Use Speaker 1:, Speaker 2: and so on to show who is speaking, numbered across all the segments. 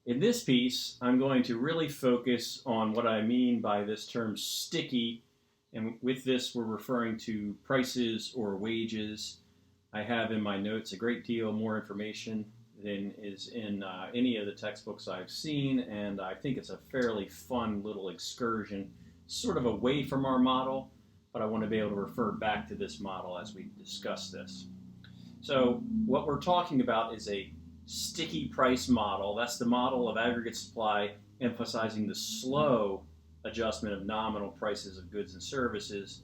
Speaker 1: In this piece, I'm going to really focus on what I mean by this term sticky, and with this we're referring to prices or wages. I have in my notes a great deal more information than is in any of the textbooks I've seen, and I think it's a fairly fun little excursion, sort of away from our model, but I want to be able to refer back to this model as we discuss this. So what we're talking about is a sticky price model. That's the model of aggregate supply emphasizing the slow adjustment of nominal prices of goods and services.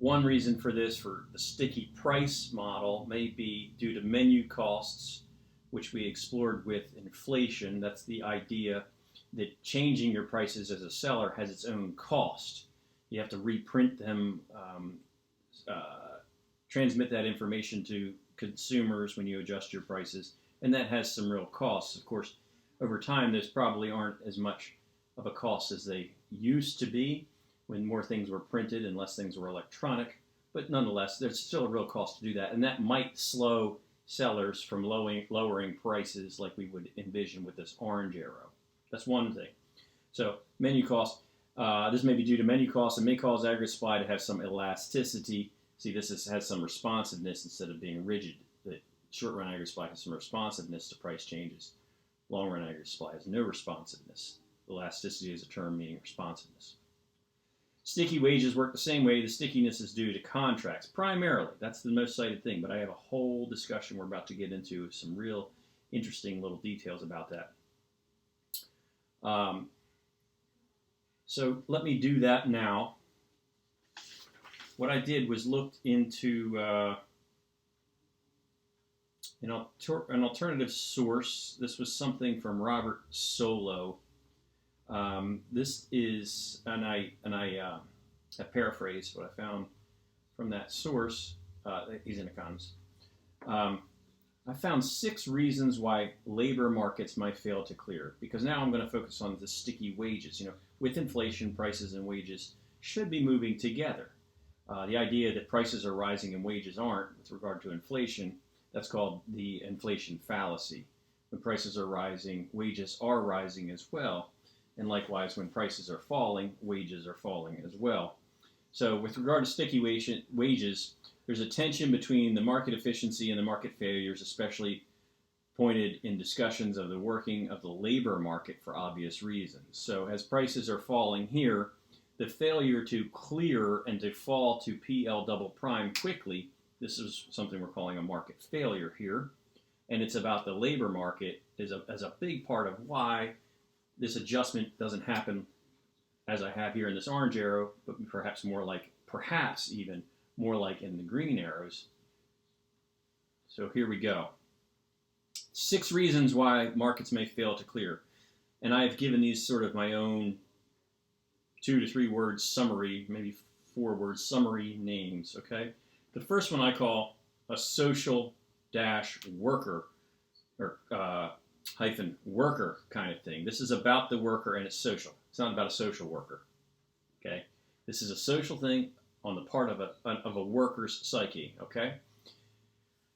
Speaker 1: One reason for this, for the sticky price model, may be due to menu costs, which we explored with inflation. That's the idea that changing your prices as a seller has its own cost. You have to reprint them, transmit that information to consumers when you adjust your prices, and that has some real costs. Of course, over time, those probably aren't as much of a cost as they used to be when more things were printed and less things were electronic, but nonetheless, there's still a real cost to do that, and that might slow sellers from lowering prices like we would envision with this orange arrow. That's one thing. So menu cost, this may be due to menu costs and may cause aggregate supply to have some elasticity. See, has some responsiveness instead of being rigid. The short-run aggregate supply has some responsiveness to price changes. Long-run aggregate supply has no responsiveness. Elasticity is a term meaning responsiveness. Sticky wages work the same way. The stickiness is due to contracts, primarily. That's the most cited thing, but I have a whole discussion we're about to get into, some real interesting little details about that. So let me do that now. What I did was looked into an alternative source. This was something from Robert Solow. This is, and I paraphrase what I found from that source. He's an economist. I found 6 reasons why labor markets might fail to clear. Because now I'm going to focus on the sticky wages. You know, with inflation, prices and wages should be moving together. The idea that prices are rising and wages aren't, with regard to inflation, that's called the inflation fallacy. When prices are rising, wages are rising as well. And likewise, when prices are falling, wages are falling as well. So with regard to sticky wages, there's a tension between the market efficiency and the market failures, especially pointed in discussions of the working of the labor market for obvious reasons. So as prices are falling here, the failure to clear and to fall to PL double prime quickly, this is something we're calling a market failure here, and it's about the labor market as a big part of why this adjustment doesn't happen as I have here in this orange arrow, but perhaps even more like in the green arrows. So here we go. 6 reasons why markets may fail to clear. And I've given these sort of my own 2 to 3 word summary, maybe 4 word summary names, okay? The first one I call a social worker, or hyphen worker kind of thing. This is about the worker and it's social. It's not about a social worker, okay? This is a social thing on the part of a worker's psyche, okay?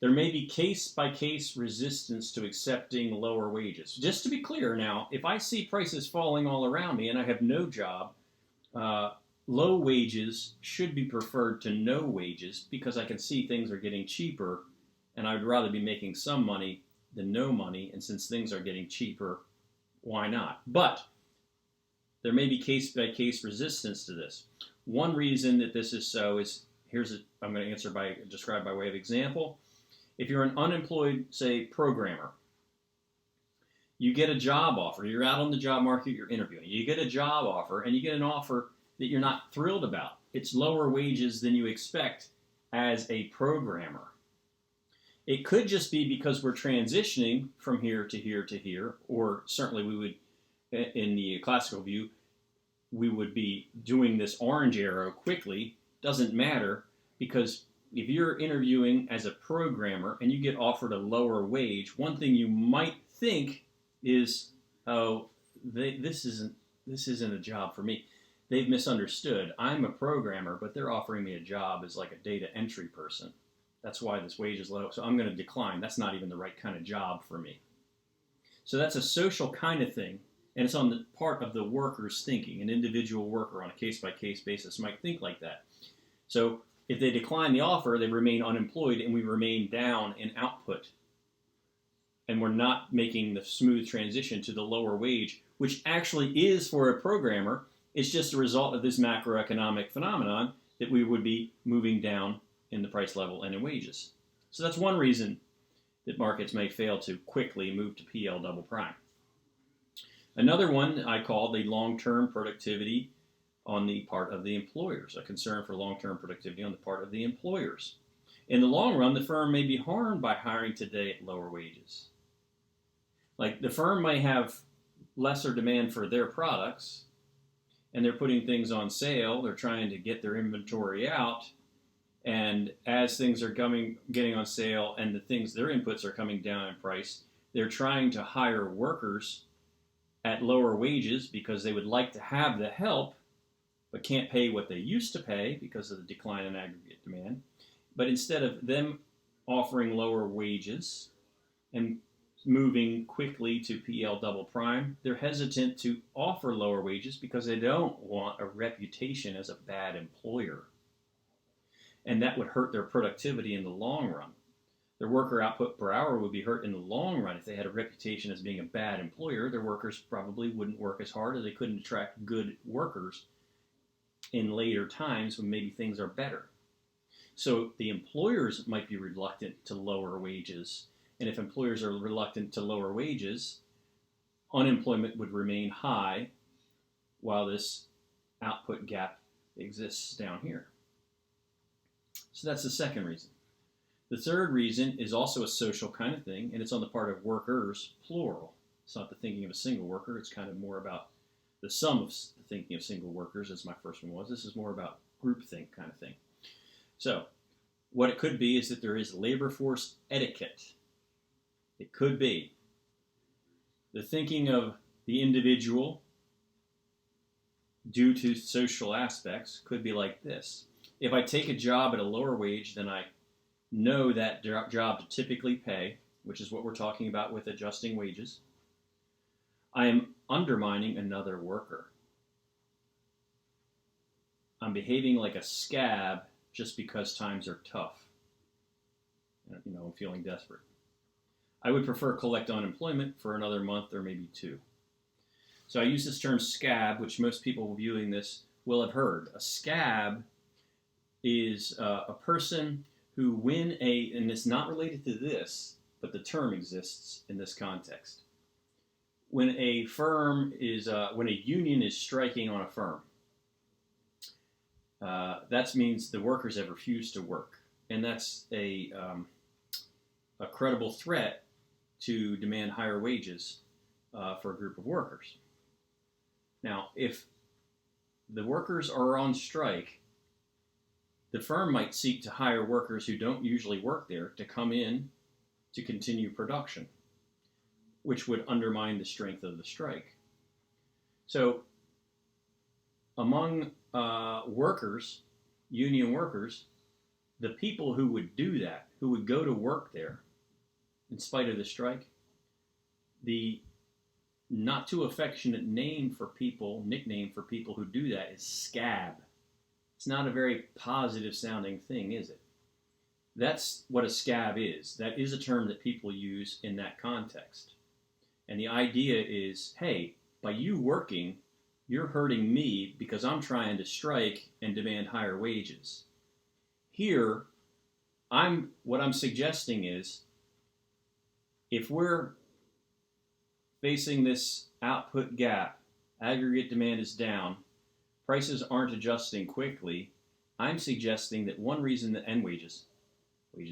Speaker 1: There may be case-by-case resistance to accepting lower wages. Just to be clear now, if I see prices falling all around me and I have no job, low wages should be preferred to no wages because I can see things are getting cheaper and I would rather be making some money than no money, and since things are getting cheaper, why not? But there may be case-by-case resistance to this. One reason that this is so is, I'm going to describe by way of example. If you're an unemployed, say, programmer, you get a job offer, you're out on the job market, you're interviewing, you get a job offer, and you get an offer that you're not thrilled about. It's lower wages than you expect as a programmer. It could just be because we're transitioning from here to here to here, or certainly we would, in the classical view, we would be doing this orange arrow quickly. Doesn't matter, because if you're interviewing as a programmer and you get offered a lower wage, one thing you might think is, oh, this isn't a job for me. They've misunderstood. I'm a programmer, but they're offering me a job as like a data entry person. That's why this wage is low, so I'm going to decline. That's not even the right kind of job for me. So that's a social kind of thing, and it's on the part of the worker's thinking. An individual worker on a case-by-case basis might think like that. So if they decline the offer, they remain unemployed, and we remain down in output. And we're not making the smooth transition to the lower wage, which actually is, for a programmer, it's just a result of this macroeconomic phenomenon that we would be moving down in the price level and in wages. So that's one reason that markets may fail to quickly move to PL double prime. Another one I call the long-term productivity on the part of the employers, a concern for long-term productivity on the part of the employers. In the long run, the firm may be harmed by hiring today at lower wages. Like, the firm may have lesser demand for their products, and they're putting things on sale, they're trying to get their inventory out, and as things are getting on sale and their inputs are coming down in price, they're trying to hire workers at lower wages because they would like to have the help, but can't pay what they used to pay because of the decline in aggregate demand. But instead of them offering lower wages and moving quickly to PL double prime, they're hesitant to offer lower wages because they don't want a reputation as a bad employer. And that would hurt their productivity in the long run. Their worker output per hour would be hurt in the long run. If they had a reputation as being a bad employer, their workers probably wouldn't work as hard, or they couldn't attract good workers in later times when maybe things are better. So the employers might be reluctant to lower wages. And if employers are reluctant to lower wages, unemployment would remain high while this output gap exists down here. So that's the second reason. The third reason is also a social kind of thing, and it's on the part of workers, plural. It's not the thinking of a single worker. It's kind of more about the sum of the thinking of single workers, as my first one was. This is more about groupthink kind of thing. So what it could be is that there is labor force etiquette. It could be the thinking of the individual due to social aspects could be like this. If I take a job at a lower wage than I know that job to typically pay, which is what we're talking about with adjusting wages, I am undermining another worker. I'm behaving like a scab just because times are tough. I'm feeling desperate. I would prefer collect unemployment for another month or maybe two. So I use this term scab, which most people viewing this will have heard. A scab is a person who and it's not related to this, but the term exists in this context. When a when a union is striking on a firm, that means the workers have refused to work. And that's a credible threat to demand higher wages for a group of workers. Now, if the workers are on strike, the firm might seek to hire workers who don't usually work there to come in to continue production, which would undermine the strength of the strike. So among workers, union workers, the people who would do that, who would go to work there in spite of the strike, the not too affectionate nickname for people who do that is scab. It's not a very positive sounding thing, is it? That's what a scab is. That is a term that people use in that context. And the idea is, hey, by you working, you're hurting me because I'm trying to strike and demand higher wages. Here, what I'm suggesting is, if we're facing this output gap, aggregate demand is down, prices aren't adjusting quickly, I'm suggesting that one reason and wages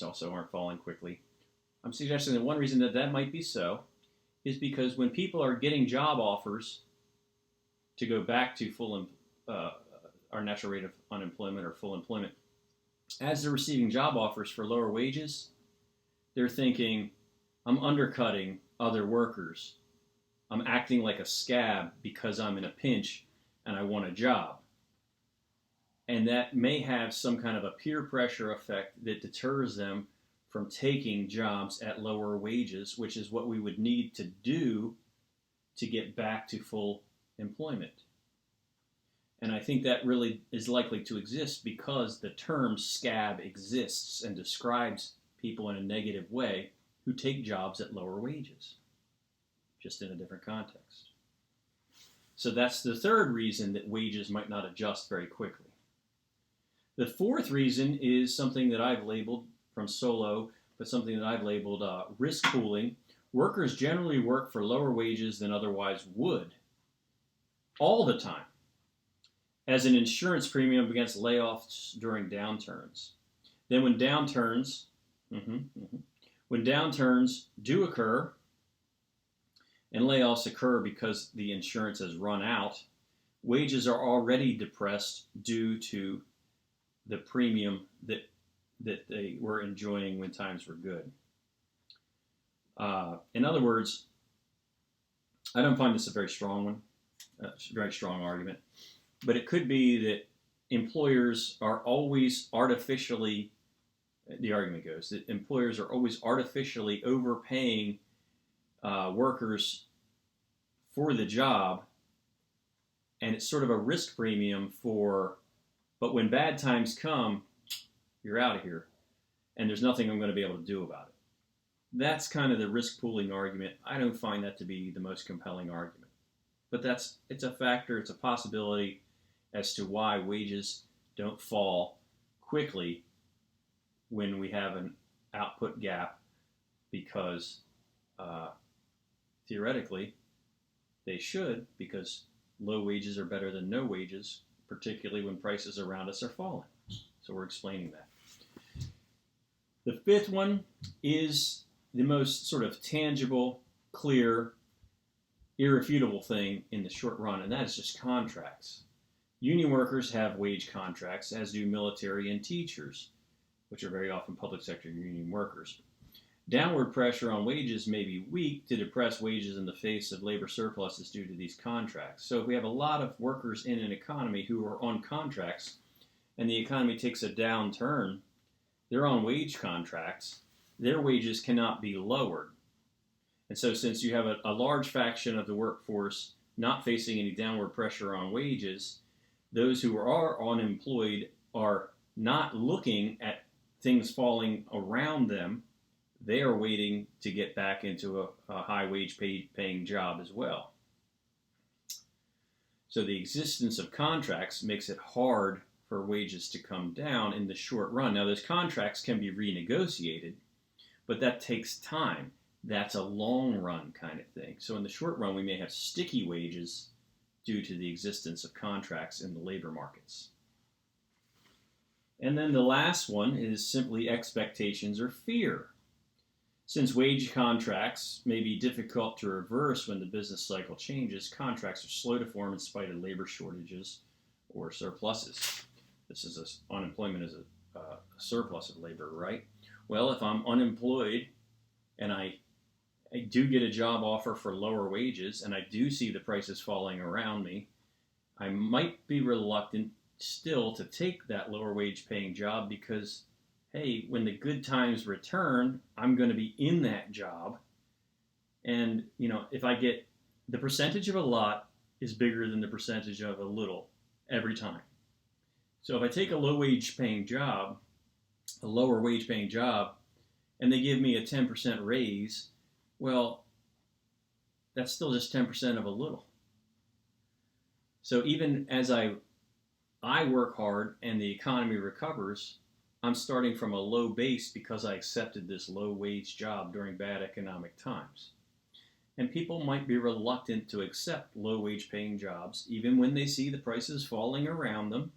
Speaker 1: also aren't falling quickly. I'm suggesting that one reason that might be so is because when people are getting job offers to go back to our natural rate of unemployment or full employment, as they're receiving job offers for lower wages, they're thinking, I'm undercutting other workers. I'm acting like a scab because I'm in a pinch and I want a job. And that may have some kind of a peer pressure effect that deters them from taking jobs at lower wages, which is what we would need to do to get back to full employment. And I think that really is likely to exist because the term scav exists and describes people in a negative way who take jobs at lower wages, just in a different context. So that's the third reason that wages might not adjust very quickly. The fourth reason is something that I've labeled from Solo, but something that I've labeled risk pooling. Workers generally work for lower wages than otherwise would all the time as an insurance premium against layoffs during downturns. Then when downturns do occur and layoffs occur because the insurance has run out, wages are already depressed due to the premium that they were enjoying when times were good. In other words, I don't find this a very strong one, a very strong argument, but it could be that employers are always artificially, the argument goes, that employers are always artificially overpaying workers for the job, and it's sort of a risk premium but when bad times come, you're out of here, and there's nothing I'm going to be able to do about it. That's kind of the risk pooling argument. I don't find that to be the most compelling argument. But it's a factor, it's a possibility as to why wages don't fall quickly when we have an output gap, because theoretically they should, because low wages are better than no wages, particularly when prices around us are falling. So we're explaining that. The fifth one is the most sort of tangible, clear, irrefutable thing in the short run, and that is just contracts. Union workers have wage contracts, as do military and teachers, which are very often public sector union workers. Downward pressure on wages may be weak to depress wages in the face of labor surpluses due to these contracts. So if we have a lot of workers in an economy who are on contracts and the economy takes a downturn, they're on wage contracts, their wages cannot be lowered. And so since you have a large faction of the workforce not facing any downward pressure on wages, those who are unemployed are not looking at things falling around them. They are waiting to get back into a high wage paying job as well. So the existence of contracts makes it hard for wages to come down in the short run. Now, those contracts can be renegotiated, but that takes time. That's a long run kind of thing. So in the short run, we may have sticky wages due to the existence of contracts in the labor markets. And then the last one is simply expectations or fear. Since wage contracts may be difficult to reverse when the business cycle changes, contracts are slow to form in spite of labor shortages or surpluses. Unemployment is a surplus of labor, right? Well, if I'm unemployed and I do get a job offer for lower wages and I do see the prices falling around me, I might be reluctant still to take that lower wage paying job because, hey, when the good times return, I'm going to be in that job. And, if I get the percentage of a lot is bigger than the percentage of a little every time. So if I take a lower wage paying job, and they give me a 10% raise, well, that's still just 10% of a little. So even as I work hard and the economy recovers, I'm starting from a low base because I accepted this low wage job during bad economic times. And people might be reluctant to accept low wage paying jobs even when they see the prices falling around them,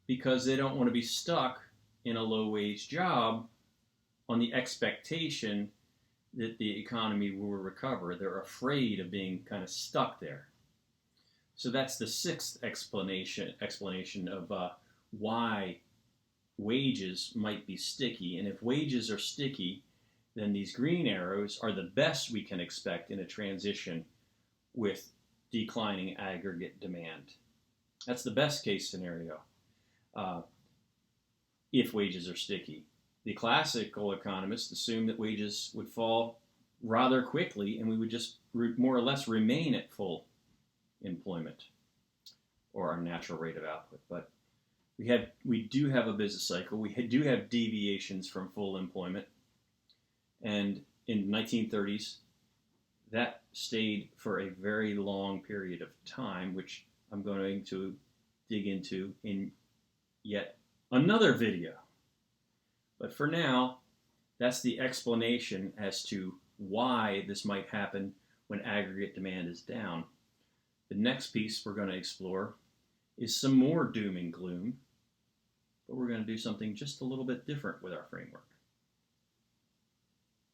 Speaker 1: because they don't want to be stuck in a low wage job on the expectation that the economy will recover. They're afraid of being kind of stuck there. So that's the sixth explanation of why wages might be sticky. And if wages are sticky, then these green arrows are the best we can expect in a transition with declining aggregate demand. That's the best case scenario if wages are sticky. The classical economists assumed that wages would fall rather quickly and we would just more or less remain at full employment or our natural rate of output. But we do have a business cycle. We do have deviations from full employment. And in the 1930s, that stayed for a very long period of time, which I'm going to dig into in yet another video. But for now, that's the explanation as to why this might happen when aggregate demand is down. The next piece we're going to explore is some more doom and gloom, but we're going to do something just a little bit different with our framework.